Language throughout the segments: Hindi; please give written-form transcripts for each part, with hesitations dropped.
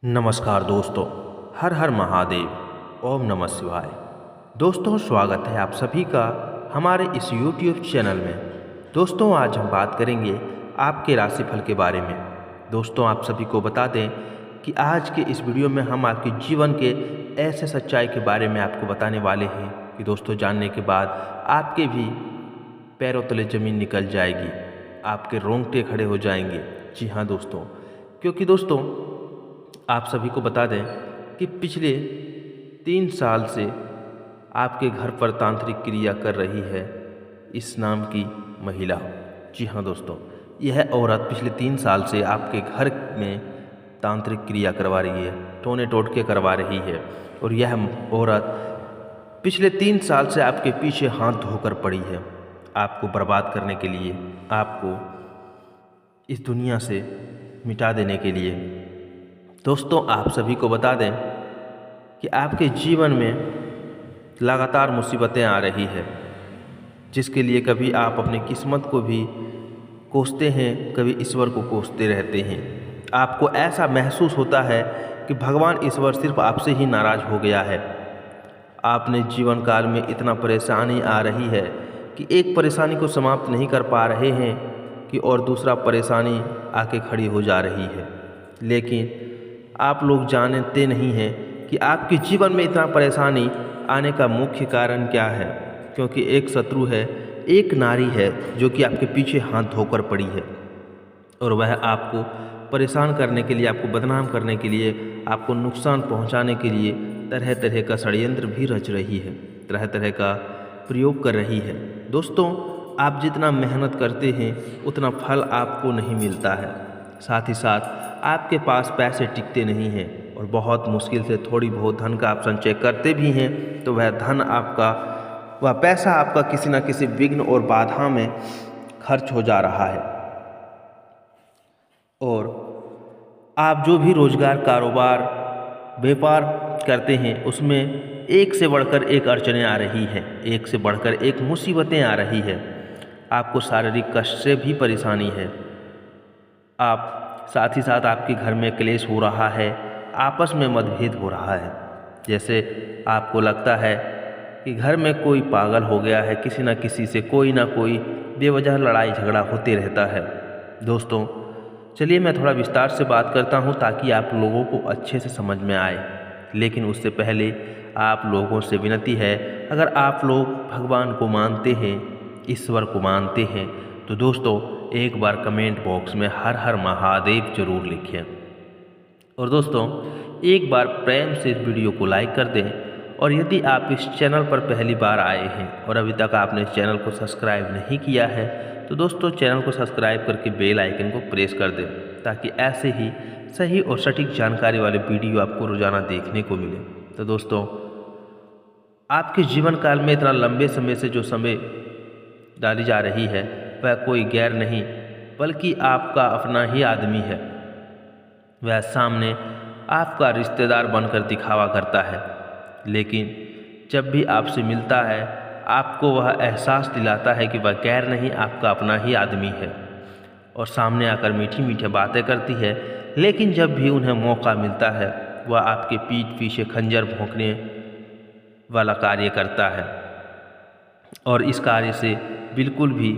नमस्कार दोस्तों, हर हर महादेव, ओम नमः शिवाय। दोस्तों, स्वागत है आप सभी का हमारे इस YouTube चैनल में। दोस्तों, आज हम बात करेंगे आपके राशिफल के बारे में। दोस्तों, आप सभी को बता दें कि आज के इस वीडियो में हम आपके जीवन के ऐसे सच्चाई के बारे में आपको बताने वाले हैं कि दोस्तों, जानने के बाद आपके भी पैरों तले ज़मीन निकल जाएगी, आपके रोंगटे खड़े हो जाएंगे। जी हाँ दोस्तों, क्योंकि दोस्तों आप सभी को बता दें कि पिछले 3 साल से आपके घर पर तांत्रिक क्रिया कर रही है इस नाम की महिला। जी हाँ दोस्तों, यह औरत पिछले 3 साल से आपके घर में तांत्रिक क्रिया करवा रही है, टोने टोटके करवा रही है। और यह औरत पिछले 3 साल से आपके पीछे हाथ धोकर पड़ी है, आपको बर्बाद करने के लिए, आपको इस दुनिया से मिटा देने के लिए। दोस्तों, आप सभी को बता दें कि आपके जीवन में लगातार मुसीबतें आ रही है, जिसके लिए कभी आप अपनी किस्मत को भी कोसते हैं, कभी ईश्वर को कोसते रहते हैं। आपको ऐसा महसूस होता है कि भगवान ईश्वर सिर्फ आपसे ही नाराज़ हो गया है। आपने जीवन काल में इतना परेशानी आ रही है कि एक परेशानी को समाप्त नहीं कर पा रहे हैं कि और दूसरा परेशानी आके खड़ी हो जा रही है। लेकिन आप लोग जानते नहीं हैं कि आपके जीवन में इतना परेशानी आने का मुख्य कारण क्या है, क्योंकि एक शत्रु है, एक नारी है जो कि आपके पीछे हाथ धोकर पड़ी है और वह आपको परेशान करने के लिए, आपको बदनाम करने के लिए, आपको नुकसान पहुंचाने के लिए तरह तरह का षड्यंत्र भी रच रही है, तरह तरह का प्रयोग कर रही है। दोस्तों, आप जितना मेहनत करते हैं उतना फल आपको नहीं मिलता है। साथ ही साथ आपके पास पैसे टिकते नहीं हैं और बहुत मुश्किल से थोड़ी बहुत धन का आप संचय करते भी हैं तो वह धन आपका, वह पैसा आपका किसी न किसी विघ्न और बाधा में खर्च हो जा रहा है। और आप जो भी रोजगार, कारोबार, व्यापार करते हैं उसमें एक से बढ़कर एक अड़चनें आ रही हैं, एक से बढ़कर एक मुसीबतें आ रही है। आपको शारीरिक कष्ट से भी परेशानी है। आप साथ ही साथ आपके घर में क्लेश हो रहा है, आपस में मतभेद हो रहा है। जैसे आपको लगता है कि घर में कोई पागल हो गया है, किसी न किसी से कोई ना कोई बेवजह लड़ाई झगड़ा होते रहता है। दोस्तों, चलिए मैं थोड़ा विस्तार से बात करता हूँ ताकि आप लोगों को अच्छे से समझ में आए। लेकिन उससे पहले आप लोगों से विनती है, अगर आप लोग भगवान को मानते हैं, ईश्वर को मानते हैं, तो दोस्तों एक बार कमेंट बॉक्स में हर हर महादेव जरूर लिखें। और दोस्तों, एक बार प्रेम से इस वीडियो को लाइक कर दें। और यदि आप इस चैनल पर पहली बार आए हैं और अभी तक आपने इस चैनल को सब्सक्राइब नहीं किया है तो दोस्तों चैनल को सब्सक्राइब करके बेल आइकन को प्रेस कर दें ताकि ऐसे ही सही और सटीक जानकारी वाले वीडियो आपको रोजाना देखने को मिले। तो दोस्तों, आपके जीवन काल में इतना लंबे समय से जो समय डाली जा रही है वह कोई गैर नहीं बल्कि आपका अपना ही आदमी है। वह सामने आपका रिश्तेदार बनकर दिखावा करता है, लेकिन जब भी आपसे मिलता है आपको वह एहसास दिलाता है कि वह गैर नहीं, आपका अपना ही आदमी है। और सामने आकर मीठी मीठी बातें करती है, लेकिन जब भी उन्हें मौका मिलता है वह आपके पीठ पीछे खंजर भोंकने वाला कार्य करता है और इस कार्य से बिल्कुल भी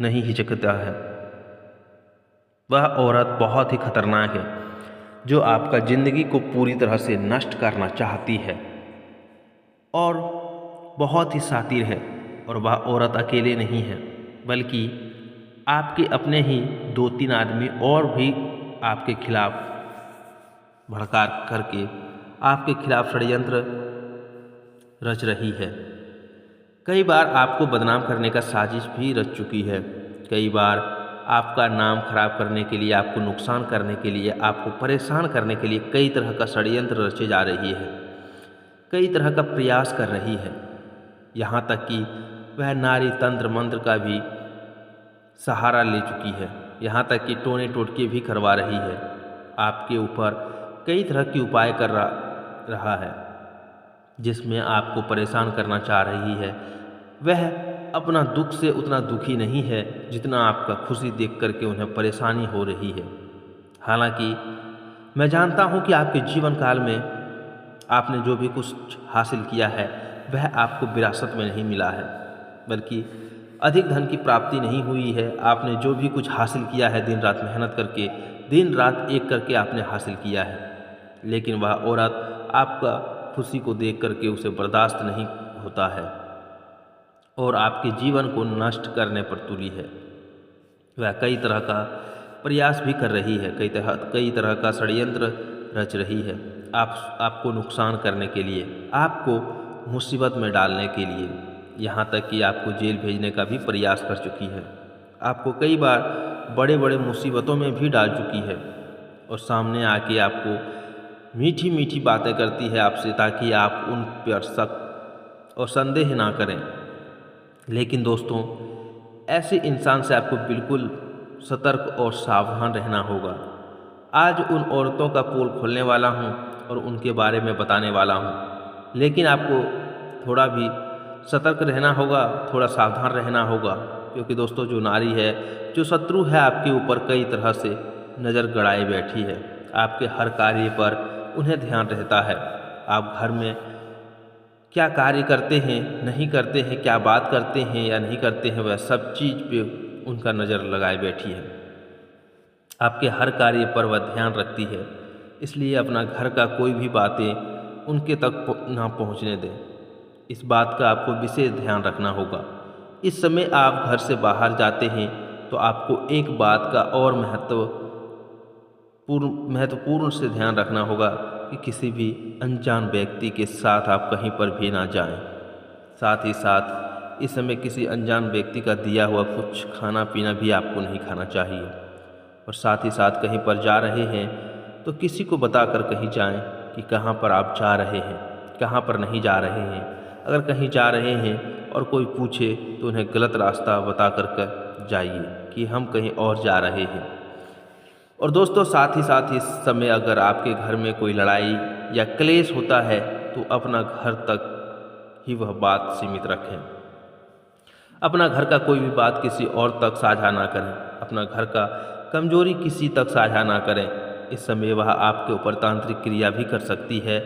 नहीं हिचकता है। वह औरत बहुत ही खतरनाक है जो आपका ज़िंदगी को पूरी तरह से नष्ट करना चाहती है और बहुत ही शातिर है। और वह औरत अकेले नहीं है बल्कि आपके अपने ही 2-3 आदमी और भी आपके खिलाफ भड़का करके आपके खिलाफ षड्यंत्र रच रही है। कई बार आपको बदनाम करने का साजिश भी रच चुकी है। कई बार आपका नाम खराब करने के लिए, आपको नुकसान करने के लिए, आपको परेशान करने के लिए कई तरह का षड्यंत्र रचे जा रही है, कई तरह का प्रयास कर रही है। यहाँ तक कि वह नारी तंत्र मंत्र का भी सहारा ले चुकी है, यहाँ तक कि टोने टोटके भी करवा रही है। आपके ऊपर कई तरह के उपाय कर रहा है जिसमें आपको परेशान करना चाह रही है। वह अपना दुख से उतना दुखी नहीं है जितना आपका खुशी देख करके उन्हें परेशानी हो रही है। हालांकि मैं जानता हूँ कि आपके जीवन काल में आपने जो भी कुछ हासिल किया है वह आपको विरासत में नहीं मिला है, बल्कि अधिक धन की प्राप्ति नहीं हुई है। आपने जो भी कुछ हासिल किया है दिन रात मेहनत करके, दिन रात एक करके आपने हासिल किया है, लेकिन वह औरत आपका खुशी को देख करके उसे बर्दाश्त नहीं होता है और आपके जीवन को नष्ट करने पर तुली है। वह कई तरह का प्रयास भी कर रही है, कई तरह का षड्यंत्र रच रही है आपको नुकसान करने के लिए, आपको मुसीबत में डालने के लिए, यहाँ तक कि आपको जेल भेजने का भी प्रयास कर चुकी है। आपको कई बार बड़े बड़े मुसीबतों में भी डाल चुकी है और सामने आके आपको मीठी मीठी बातें करती है आपसे, ताकि आप उन पर शक और संदेह ना करें। लेकिन दोस्तों, ऐसे इंसान से आपको बिल्कुल सतर्क और सावधान रहना होगा। आज उन औरतों का पोल खोलने वाला हूँ और उनके बारे में बताने वाला हूँ, लेकिन आपको थोड़ा भी सतर्क रहना होगा, थोड़ा सावधान रहना होगा, क्योंकि दोस्तों जो नारी है, जो शत्रु है आपके ऊपर कई तरह से नज़र गड़ाए बैठी है। आपके हर कार्य पर उन्हें ध्यान रहता है। आप घर में क्या कार्य करते हैं, नहीं करते हैं, क्या बात करते हैं या नहीं करते हैं, वह सब चीज़ पे उनका नज़र लगाए बैठी है। आपके हर कार्य पर वह ध्यान रखती है, इसलिए अपना घर का कोई भी बातें उनके तक ना पहुंचने दें। इस बात का आपको विशेष ध्यान रखना होगा। इस समय आप घर से बाहर जाते हैं तो आपको एक बात का और महत्वपूर्ण से ध्यान रखना होगा कि किसी भी अनजान व्यक्ति के साथ आप कहीं पर भी ना जाएं। साथ ही साथ इस समय किसी अनजान व्यक्ति का दिया हुआ कुछ खाना पीना भी आपको नहीं खाना चाहिए। और साथ ही साथ कहीं पर जा रहे हैं तो किसी को बताकर कहीं जाएं कि कहाँ पर आप जा रहे हैं, कहाँ पर नहीं जा रहे हैं। अगर कहीं जा रहे हैं और कोई पूछे तो उन्हें गलत रास्ता बता कर जाइए कि हम कहीं और जा रहे हैं। और दोस्तों, साथ ही इस समय अगर आपके घर में कोई लड़ाई या क्लेश होता है तो अपना घर तक ही वह बात सीमित रखें। अपना घर का कोई भी बात किसी और तक साझा ना करें। अपना घर का कमजोरी किसी तक साझा ना करें। इस समय वह आपके ऊपर तांत्रिक क्रिया भी कर सकती है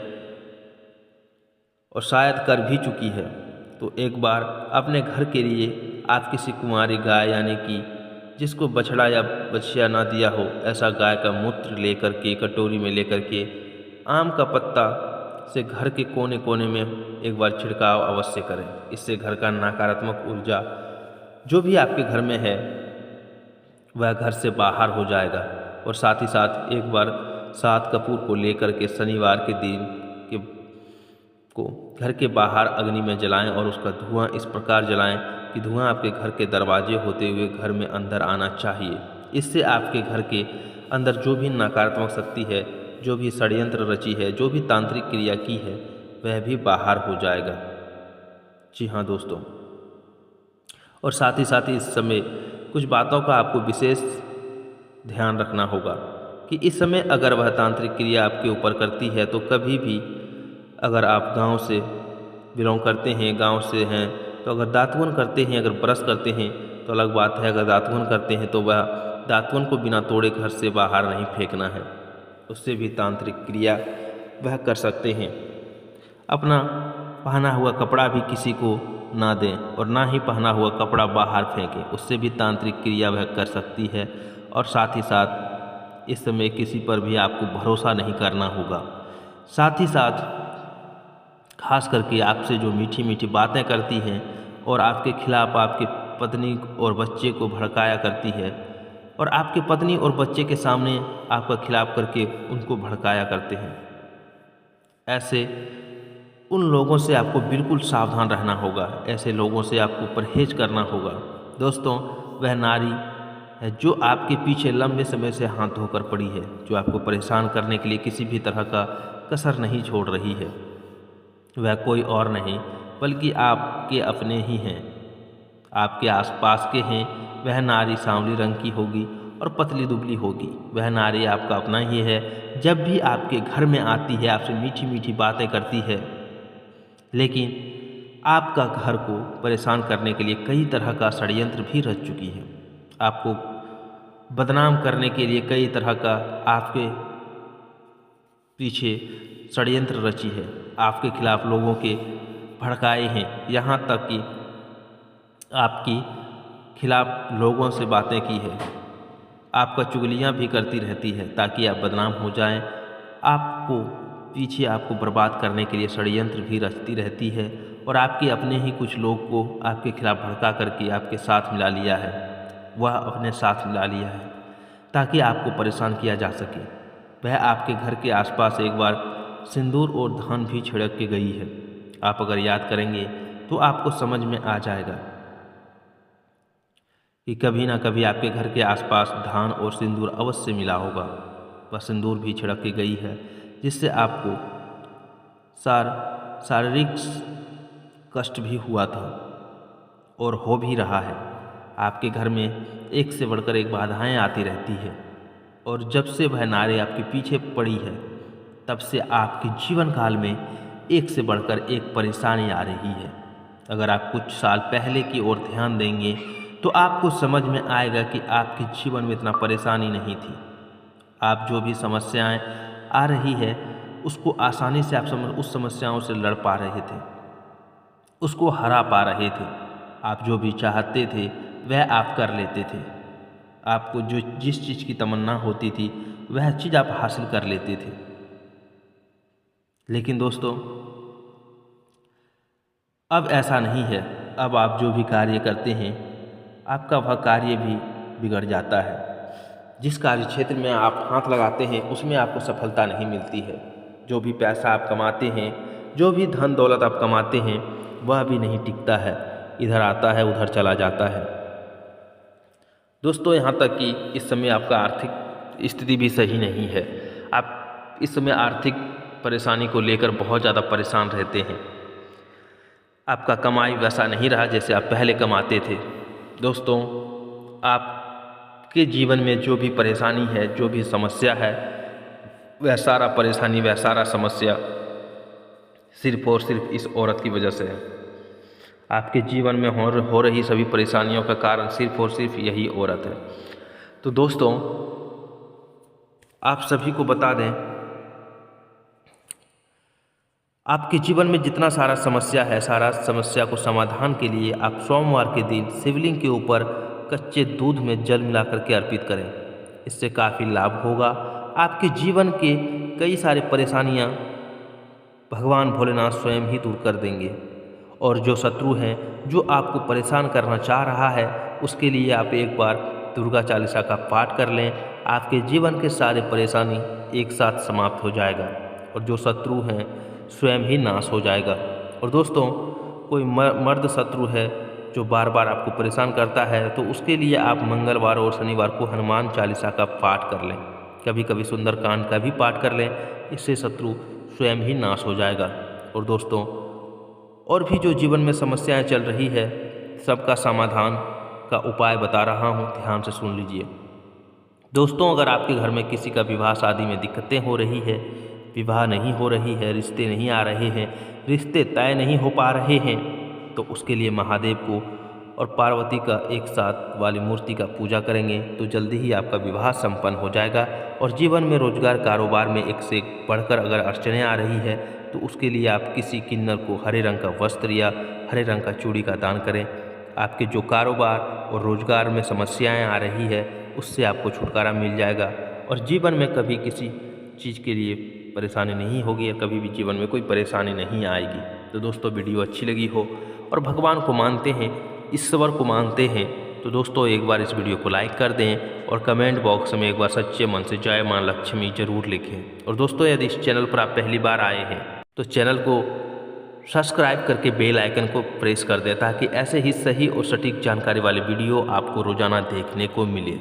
और शायद कर भी चुकी है। तो एक बार अपने घर के लिए आप किसी कुंवारी गाय, यानी कि जिसको बछड़ा या बछिया ना दिया हो, ऐसा गाय का मूत्र लेकर के कटोरी में लेकर के आम का पत्ता से घर के कोने कोने में एक बार छिड़काव अवश्य करें। इससे घर का नकारात्मक ऊर्जा जो भी आपके घर में है वह घर से बाहर हो जाएगा। और साथ ही साथ एक बार 7 कपूर को लेकर के शनिवार के दिन को घर के बाहर अग्नि में जलाएं और उसका धुआं इस प्रकार जलाएं कि धुआं आपके घर के दरवाजे होते हुए घर में अंदर आना चाहिए। इससे आपके घर के अंदर जो भी नकारात्मक शक्ति है, जो भी षड्यंत्र रची है, जो भी तांत्रिक क्रिया की है, वह भी बाहर हो जाएगा। जी हाँ दोस्तों, और साथ ही इस समय कुछ बातों का आपको विशेष ध्यान रखना होगा कि इस समय अगर वह तांत्रिक क्रिया आपके ऊपर करती है तो कभी भी, अगर आप गांव से बिलोंग करते हैं, गांव से हैं, तो अगर दातुन करते हैं, अगर ब्रश करते हैं तो अलग बात है। अगर दातुन करते हैं तो वह दातुन को बिना तोड़े घर से बाहर नहीं फेंकना है, उससे भी तांत्रिक क्रिया वह कर सकते हैं। अपना पहना हुआ कपड़ा भी किसी को ना दें और ना ही पहना हुआ कपड़ा बाहर फेंकें, उससे भी तांत्रिक क्रिया वह कर सकती है। और साथ ही साथ इस समय किसी पर भी आपको भरोसा नहीं करना होगा। साथ ही साथ खास करके आपसे जो मीठी मीठी बातें करती हैं और आपके खिलाफ आपकी पत्नी और बच्चे को भड़काया करती है, और आपके पत्नी और बच्चे के सामने आपका खिलाफ करके उनको भड़काया करते हैं, ऐसे उन लोगों से आपको बिल्कुल सावधान रहना होगा। ऐसे लोगों से आपको परहेज करना होगा। दोस्तों, वह नारी है जो आपके पीछे लंबे समय से हाथ धोकर पड़ी है, जो आपको परेशान करने के लिए किसी भी तरह का कसर नहीं छोड़ रही है। वह कोई और नहीं बल्कि आपके अपने ही हैं, आपके आसपास के हैं। वह नारी सांवली रंग की होगी और पतली दुबली होगी। वह नारी आपका अपना ही है। जब भी आपके घर में आती है, आपसे मीठी मीठी बातें करती है, लेकिन आपका घर को परेशान करने के लिए कई तरह का षड्यंत्र भी रच चुकी है। आपको बदनाम करने के लिए कई तरह का आपके पीछे षड्यंत्र रची है, आपके खिलाफ लोगों के भड़काए हैं, यहाँ तक कि आपकी खिलाफ लोगों से बातें की है, आपका चुगलियाँ भी करती रहती है ताकि आप बदनाम हो जाएं। आपको पीछे आपको बर्बाद करने के लिए षड्यंत्र भी रचती रहती है और आपके अपने ही कुछ लोग को आपके खिलाफ भड़का करके आपके साथ मिला लिया है, वह अपने साथ मिला लिया है ताकि आपको परेशान किया जा सके। वह आपके घर के आसपास एक बार सिंदूर और धान भी छिड़क के गई है। आप अगर याद करेंगे तो आपको समझ में आ जाएगा कि कभी ना कभी आपके घर के आसपास धान और सिंदूर अवश्य मिला होगा। वह सिंदूर भी छिड़क के गई है जिससे आपको शारीरिक कष्ट भी हुआ था और हो भी रहा है। आपके घर में एक से बढ़कर एक बाधाएं आती रहती है और जब से वह नारी आपके पीछे पड़ी है तब से आपके जीवन काल में एक से बढ़कर एक परेशानी आ रही है। अगर आप कुछ साल पहले की ओर ध्यान देंगे तो आपको समझ में आएगा कि आपके जीवन में इतना परेशानी नहीं थी। आप जो भी समस्याएं आ रही है उसको आसानी से आप उस समस्याओं से लड़ पा रहे थे, उसको हरा पा रहे थे। आप जो भी चाहते थे वह आप कर लेते थे। आपको जिस चीज़ की तमन्ना होती थी वह चीज़ आप हासिल कर लेते थे। लेकिन दोस्तों अब ऐसा नहीं है। अब आप जो भी कार्य करते हैं आपका वह कार्य भी बिगड़ जाता है। जिस कार्य क्षेत्र में आप हाथ लगाते हैं उसमें आपको सफलता नहीं मिलती है। जो भी पैसा आप कमाते हैं, जो भी धन दौलत आप कमाते हैं वह भी नहीं टिकता है, इधर आता है उधर चला जाता है। दोस्तों यहाँ तक कि इस समय आपका आर्थिक स्थिति भी सही नहीं है। आप इस समय आर्थिक परेशानी को लेकर बहुत ज़्यादा परेशान रहते हैं। आपका कमाई वैसा नहीं रहा जैसे आप पहले कमाते थे। दोस्तों आपके जीवन में जो भी परेशानी है, जो भी समस्या है, वह सारा परेशानी, वह सारा समस्या सिर्फ और सिर्फ इस औरत की वजह से है। आपके जीवन में हो रही सभी परेशानियों का कारण सिर्फ और सिर्फ यही औरत है। तो दोस्तों आप सभी को बता दें, आपके जीवन में जितना सारा समस्या है, सारा समस्या को समाधान के लिए आप सोमवार के दिन शिवलिंग के ऊपर कच्चे दूध में जल मिलाकर के अर्पित करें। इससे काफ़ी लाभ होगा। आपके जीवन के कई सारी परेशानियां भगवान भोलेनाथ स्वयं ही दूर कर देंगे। और जो शत्रु हैं, जो आपको परेशान करना चाह रहा है, उसके लिए आप एक बार दुर्गा चालीसा का पाठ कर लें। आपके जीवन के सारे परेशानी एक साथ समाप्त हो जाएगा और जो शत्रु हैं स्वयं ही नाश हो जाएगा। और दोस्तों कोई मर्द शत्रु है जो बार बार आपको परेशान करता है तो उसके लिए आप मंगलवार और शनिवार को हनुमान चालीसा का पाठ कर लें। कभी कभी सुंदरकांड का भी पाठ कर लें, इससे शत्रु स्वयं ही नाश हो जाएगा। और दोस्तों और भी जो जीवन में समस्याएं चल रही है सबका समाधान का उपाय बता रहा हूं, ध्यान से सुन लीजिए। दोस्तों अगर आपके घर में किसी का विवाह शादी में दिक्कतें हो रही है, विवाह नहीं हो रही है, रिश्ते नहीं आ रहे हैं, रिश्ते तय नहीं हो पा रहे हैं, तो उसके लिए महादेव को और पार्वती का एक साथ वाली मूर्ति का पूजा करेंगे तो जल्दी ही आपका विवाह संपन्न हो जाएगा। और जीवन में रोजगार कारोबार में एक से एक बढ़कर अगर अड़चनें आ रही है तो उसके लिए आप किसी किन्नर को हरे रंग का वस्त्र या हरे रंग का चूड़ी का दान करें। आपके जो कारोबार और रोजगार में समस्याएं आ रही है उससे आपको छुटकारा मिल जाएगा और जीवन में कभी किसी चीज़ के लिए परेशानी नहीं होगी और कभी भी जीवन में कोई परेशानी नहीं आएगी। तो दोस्तों वीडियो अच्छी लगी हो और भगवान को मानते हैं, ईश्वर को मानते हैं तो दोस्तों एक बार इस वीडियो को लाइक कर दें और कमेंट बॉक्स में एक बार सच्चे मन से जय मां लक्ष्मी जरूर लिखें। और दोस्तों यदि इस चैनल पर आप पहली बार आए हैं तो चैनल को सब्सक्राइब करके बेल आइकन को प्रेस कर दें ताकि ऐसे ही सही और सटीक जानकारी वाले वीडियो आपको रोजाना देखने को मिले।